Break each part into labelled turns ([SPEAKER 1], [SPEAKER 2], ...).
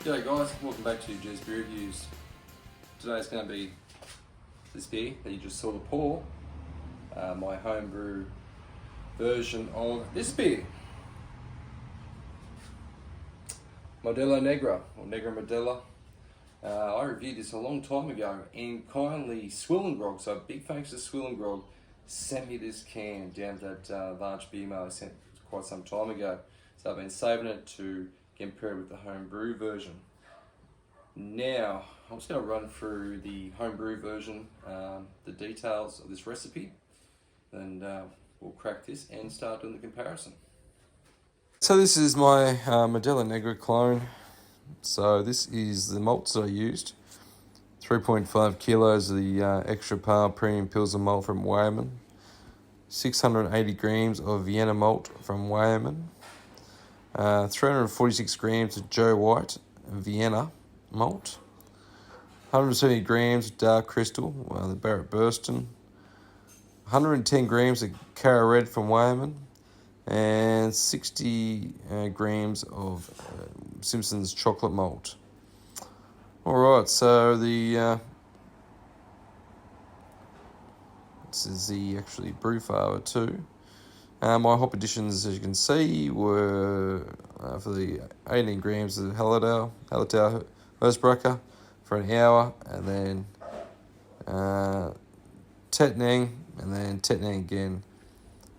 [SPEAKER 1] G'day guys, welcome back to Jez Beer Reviews. Today's going to be this beer that you just saw the pour, my homebrew version of this beer. Modelo Negra, or Negra Modelo. I reviewed this a long time ago and kindly SwillinGrog, so big thanks to SwillinGrog, sent me this can down that large beer mail I sent quite some time ago. So I've been saving it to compare it with the homebrew version. Now, I'm just going to run through the homebrew version, the details of this recipe, and we'll crack this and start doing the comparison. So this is my Modelo Negra clone. So this is the malts that I used. 3.5 kilos of the extra par premium Pilsner malt from Weyermann. 680 grams of Vienna malt from Weyermann. 346 grams of Joe White Vienna malt. 170 grams of dark crystal, the Barrett Burston. 110 grams of Cara Red from Weyermann. And 60 grams of Simpson's chocolate malt. Alright, so the this is the actually brew father too. My hop additions, as you can see, were for the 18 grams of Hallertau Hersbrucker for an hour, and then Tettnang, and then Tettnang again.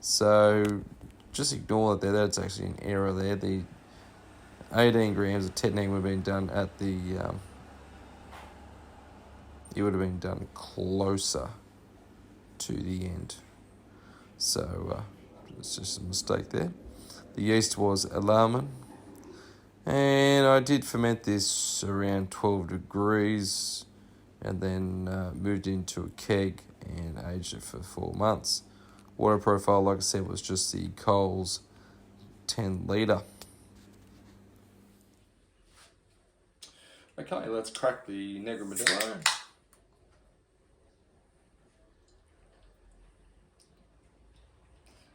[SPEAKER 1] So just ignore that there. That's actually an error there. The 18 grams of Tettnang would have been done at the. It would have been done closer to the end. So. It's just a mistake there. The yeast was Alarman. And I did ferment this around 12 degrees and then moved into a keg and aged it for 4 months. Water profile, like I said, was just the Coles 10 litre. Okay, let's crack the Negra Modelo.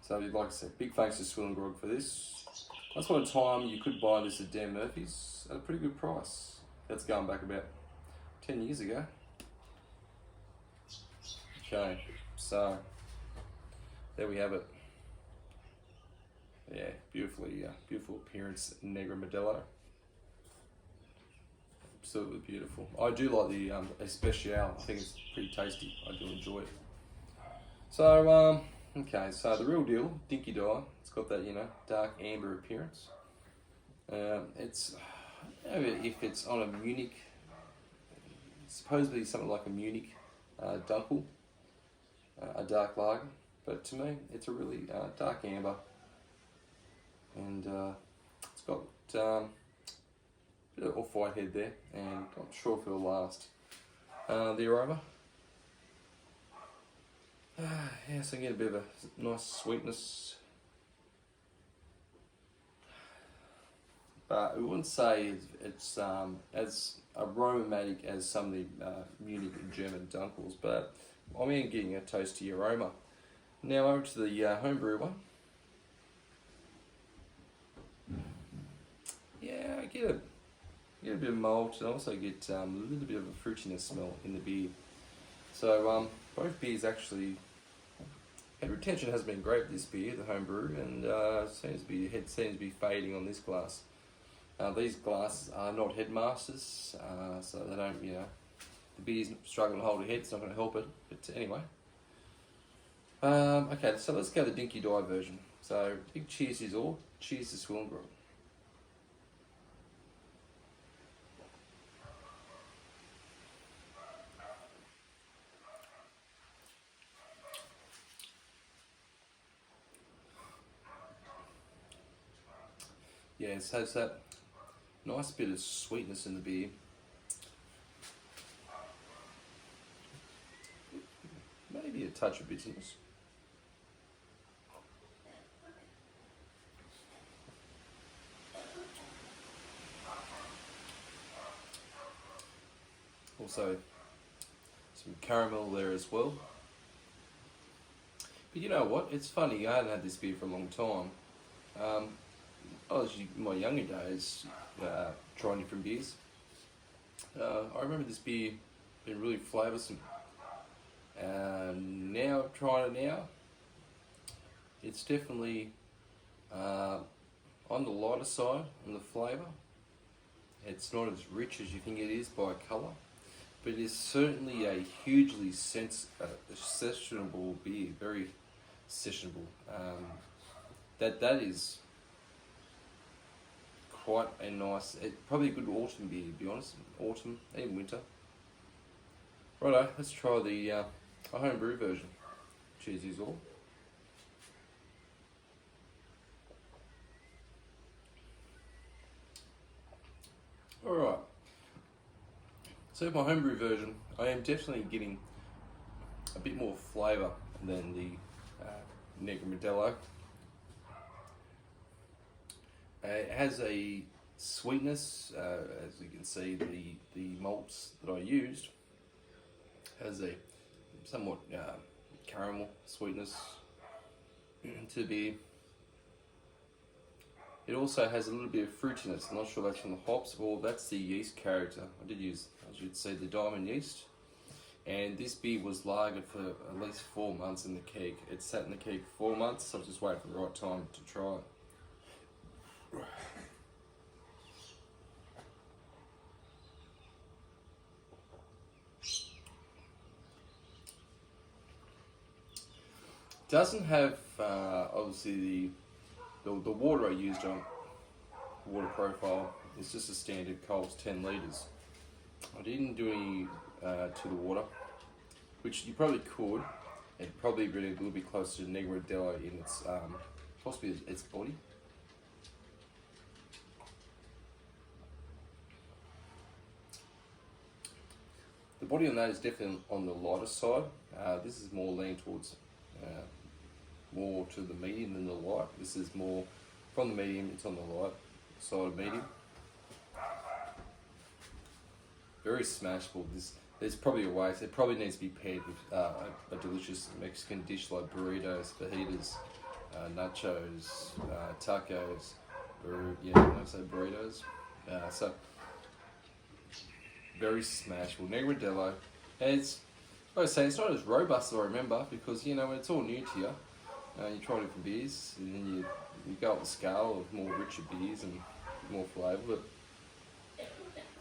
[SPEAKER 1] So, like I said, big thanks to SwillinGrog for this. Once upon a time, you could buy this at Dan Murphy's at a pretty good price. That's going back about 10 years ago. Okay, so there we have it. Yeah, beautiful appearance, Negra Modelo. Absolutely beautiful. I do like the Especial. I think it's pretty tasty. I do enjoy it. So, okay, so the real deal, Dinky Dye, it's got that, dark amber appearance. It's, I don't know if it's on a Munich, supposedly something like a Munich Dunkel, a dark lager, but to me, it's a really dark amber. And it's got a bit of off-white head there, and not sure if it'll last. The aroma. Yeah, so I get a bit of a nice sweetness, but I wouldn't say it's as aromatic as some of the Munich and German Dunkels, but I'm getting a toasty aroma. Now over to the homebrew one. Yeah, I get a bit of malt, and also get a little bit of a fruitiness smell in the beer. So both beers actually, head retention has been great with this beer, the homebrew, and seems to be fading on this glass. These glasses are not headmasters, so they don't, the beer's struggling to hold a head, it's not going to help it. But anyway, okay, so let's go the Dinky Dye version. So big cheers to you all. Cheers to SwillinGrog. Yeah, it has that nice bit of sweetness in the beer. Maybe a touch of bitterness. Also, some caramel there as well. But you know what? It's funny, I hadn't had this beer for a long time. in my younger days, trying different beers. I remember this beer being really flavoursome. Now trying it now, it's definitely on the lighter side on the flavour. It's not as rich as you think it is by colour, but it is certainly a hugely sessionable beer, very sessionable. That is quite a nice, probably a good autumn beer, to be honest. Autumn, even winter. Righto, let's try the home brew version. Cheers, you all. Alright, so my homebrew version, I am definitely getting a bit more flavour than the Negra Modelo. It has a sweetness, as you can see, the malts that I used has a somewhat caramel sweetness to the beer. It also has a little bit of fruitiness. I'm not sure that's from the hops or that's the yeast character. I did use, as you'd see, the diamond yeast. And this beer was lagered for at least 4 months in the keg. It sat in the keg for 4 months, so I was just waiting for the right time to try it. Doesn't have obviously the water I used on water profile is just a standard Coles 10 litres. I didn't do any to the water, which you probably could. It'd probably be a little bit closer to Negra Modelo in its possibly its body. The body on that is definitely on the lighter side. This is more leaning towards more to the medium than the light. This is more from the medium, it's on the light side of medium. Very smashable. There's probably a way, it probably needs to be paired with a delicious Mexican dish like burritos, fajitas, nachos, tacos, I say burritos. So very smashable. Negra Modelo. It's, like I say, it's not as robust as I remember because when it's all new to you, you try different beers and then you go up the scale of more richer beers and more flavour, but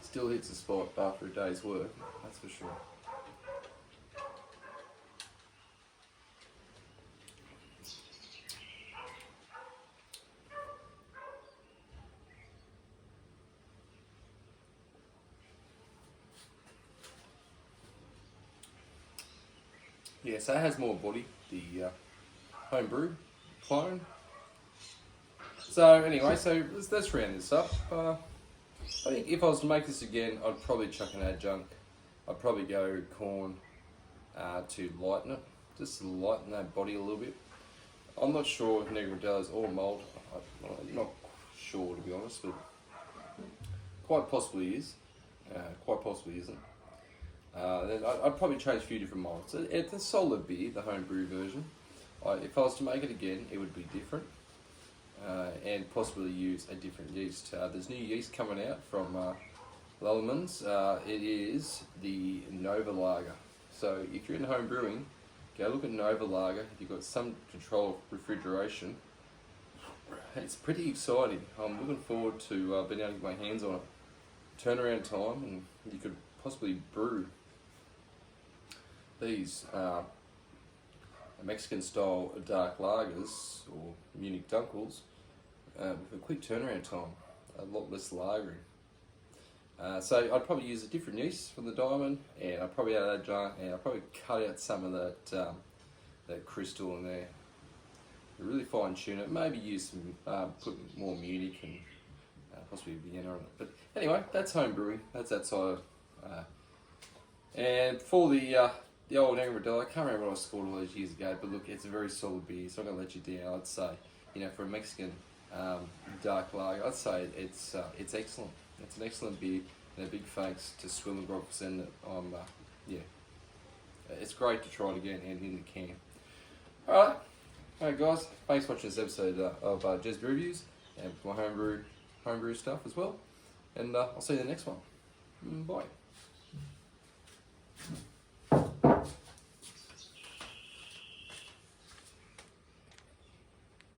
[SPEAKER 1] still hits the spot after a day's work, that's for sure. Yeah, so it has more body, the homebrew clone. So anyway, let's round this up. I think if I was to make this again, I'd probably chuck an adjunct. I'd probably go corn to lighten it, just to lighten that body a little bit. I'm not sure if Negra does or malt. I'm not sure, to be honest, but quite possibly is. Quite possibly isn't. Then I'd probably change a few different malts. It's a solid beer, the homebrew version. If I was to make it again, it would be different. And possibly use a different yeast. There's new yeast coming out from Lellerman's. It is the Nova Lager. So if you're in home brewing, go look at Nova Lager. If you've got some control of refrigeration, it's pretty exciting. I'm looking forward to being able to get my hands on it. Turnaround time, and you could possibly brew these Mexican style dark lagers or Munich Dunkels with a quick turnaround time, a lot less lagering. So I'd probably use a different yeast from the diamond, and I'd probably add adjunct, and I'd probably cut out some of that crystal in there. Really fine tune it. Maybe use some put more Munich and possibly Vienna on it. But anyway, that's home brewing. That's that side. And for the old Negra Modelo, I can't remember what I scored all those years ago, but look, it's a very solid beer. It's not going to let you down. I'd say, for a Mexican dark lager, I'd say it's excellent. It's an excellent beer, and a big thanks to SwillinGrog for sending it. It's great to try it again and in the can. Alright guys, thanks for watching this episode of Jez Reviews. and my homebrew stuff as well. And I'll see you in the next one. Bye.